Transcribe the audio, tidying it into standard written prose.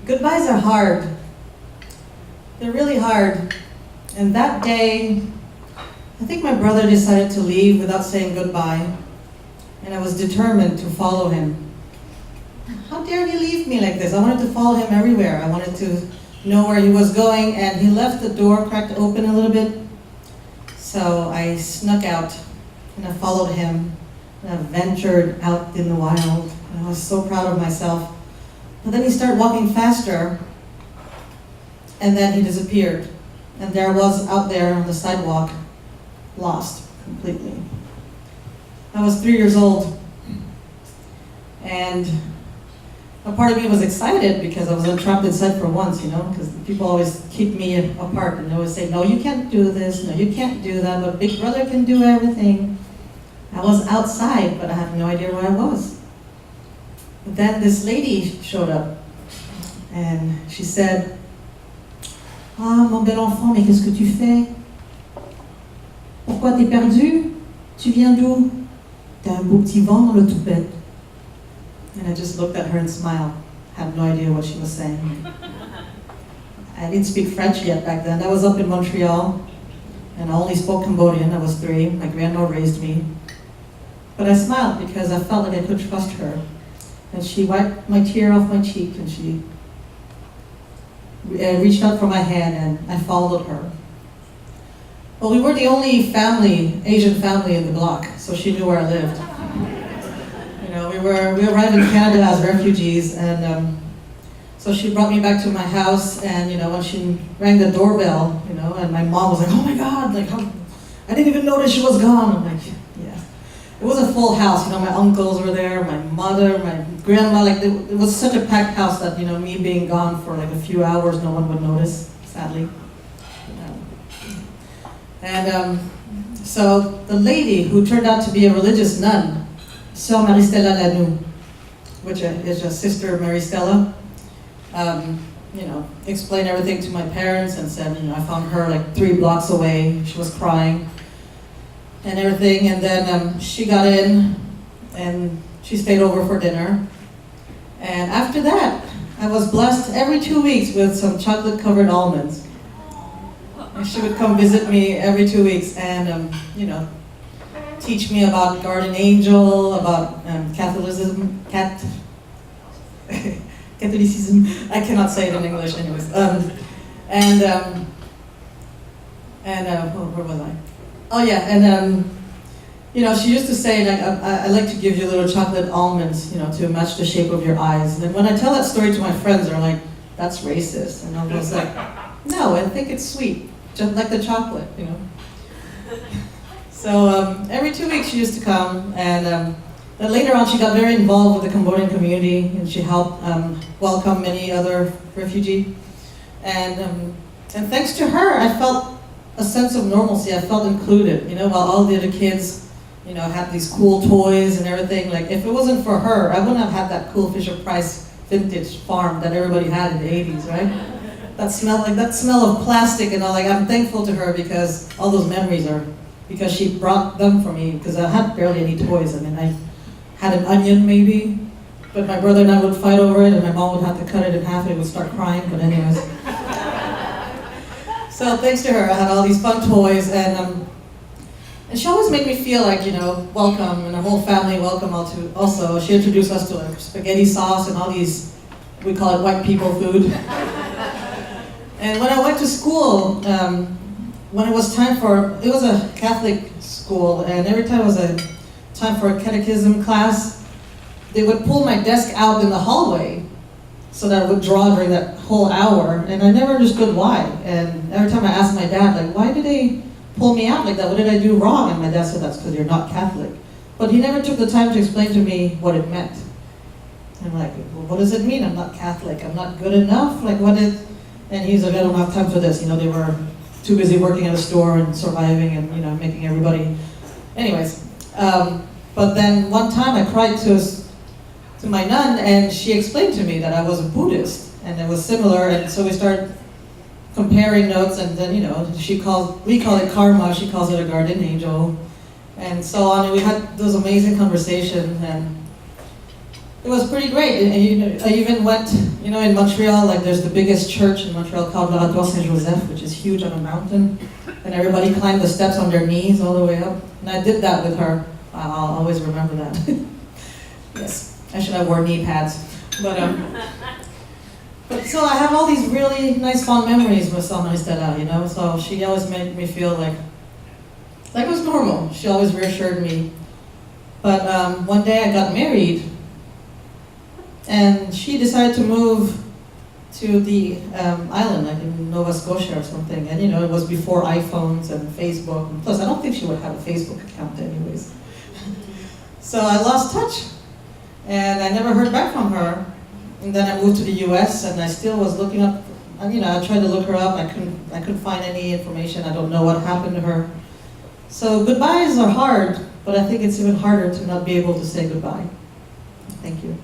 Goodbyes are hard. They're really hard. And that day, I think my brother decided to leave without saying goodbye. And I was determined to follow him. How dare he leave me like this? I wanted to follow him everywhere. I wanted to know where he was going, and he left the door cracked open a little bit. So I snuck out, and I followed him, and I ventured out in the wild. And I was so proud of myself. But then he started walking faster, and then he disappeared. And there I was out there on the sidewalk, lost completely. I was 3 years old, and a part of me was excited because I was trapped inside for once, because people always keep me apart and they always say, no, you can't do this, no, you can't do that, but Big Brother can do everything. I was outside, but I had no idea where I was. But then this lady showed up, and she said, ah, mon bel enfant, mais qu'est-ce que tu fais? Pourquoi t'es perdu? Tu viens d'où? T'as un beau petit vent dans le toupette. And I just looked at her and smiled. Had no idea what she was saying. I didn't speak French yet back then. I was up in Montreal, and I only spoke Cambodian. I was 3. My grandma raised me. But I smiled because I felt like I could trust her. And she wiped my tear off my cheek, and she reached out for my hand, and I followed her. Well, we were the only Asian family in the block, so she knew where I lived. We arrived in Canada as refugees, and so she brought me back to my house, and when she rang the doorbell, and my mom was like, oh my God, I didn't even notice she was gone. I'm like, yeah. It was a full house, my uncles were there, my mother, my grandma, it was such a packed house that, me being gone for a few hours, no one would notice, sadly. And so the lady who turned out to be a religious nun, Sœur Marie-Stella Lanou, which is a sister Marie-Stella, explained everything to my parents and said, I found her 3 blocks away. She was crying and everything. And then she got in and she stayed over for dinner. And after that, I was blessed every 2 weeks with some chocolate-covered almonds. And she would come visit me every 2 weeks and, teach me about guardian angel, about Catholicism. Catholicism. I cannot say it in English, anyways. Where was I? Oh yeah, and she used to say I like to give you little chocolate almonds, to match the shape of your eyes. And when I tell that story to my friends, they're like, "That's racist," and I was like, "No, I think it's sweet, just like the chocolate, So every 2 weeks she used to come, and then later on she got very involved with the Cambodian community, and she helped welcome many other refugees. And thanks to her, I felt a sense of normalcy. I felt included, while all the other kids, had these cool toys and everything. If it wasn't for her, I wouldn't have had that cool Fisher-Price vintage farm that everybody had in the 80s, right? That smell of plastic and all. I'm thankful to her because all those memories are. Because she brought them for me, because I had barely any toys. I had an onion maybe, but my brother and I would fight over it, and my mom would have to cut it in half, and it would start crying, but anyways. So thanks to her, I had all these fun toys, and she always made me feel welcome, and our whole family welcome also. She introduced us to spaghetti sauce and all these, we call it white people food. And when I went to school, when it was time it was a Catholic school, and every time it was a time for a catechism class, they would pull my desk out in the hallway so that I would draw during that whole hour, and I never understood why. And every time I asked my dad, why did they pull me out like that? What did I do wrong? And my dad said, that's because you're not Catholic. But he never took the time to explain to me what it meant. I'm like, well, what does it mean? I'm not Catholic. I'm not good enough? And he's like, I don't have time for this. They were too busy working at a store and surviving and making everybody. Anyways, but then one time I cried to my nun, and she explained to me that I was a Buddhist, and it was similar. And so we started comparing notes, and then we call it karma. She calls it a guardian angel, and so on. And we had those amazing conversations, and It was pretty great. And, I even went, in Montreal, like there's the biggest church in Montreal called Laboratoire Saint-Joseph, which is huge on a mountain. And everybody climbed the steps on their knees all the way up. And I did that with her. I'll always remember that. Yes, I should have worn knee pads. But so I have all these really nice fond memories with Salma Estella, so she always made me feel like it was normal. She always reassured me. But one day I got married, and she decided to move to the island, like in Nova Scotia or something. And it was before iPhones and Facebook. And plus, I don't think she would have a Facebook account anyways. So I lost touch, and I never heard back from her. And then I moved to the US, and I still was looking up, I tried to look her up. I couldn't find any information. I don't know what happened to her. So goodbyes are hard, but I think it's even harder to not be able to say goodbye. Thank you.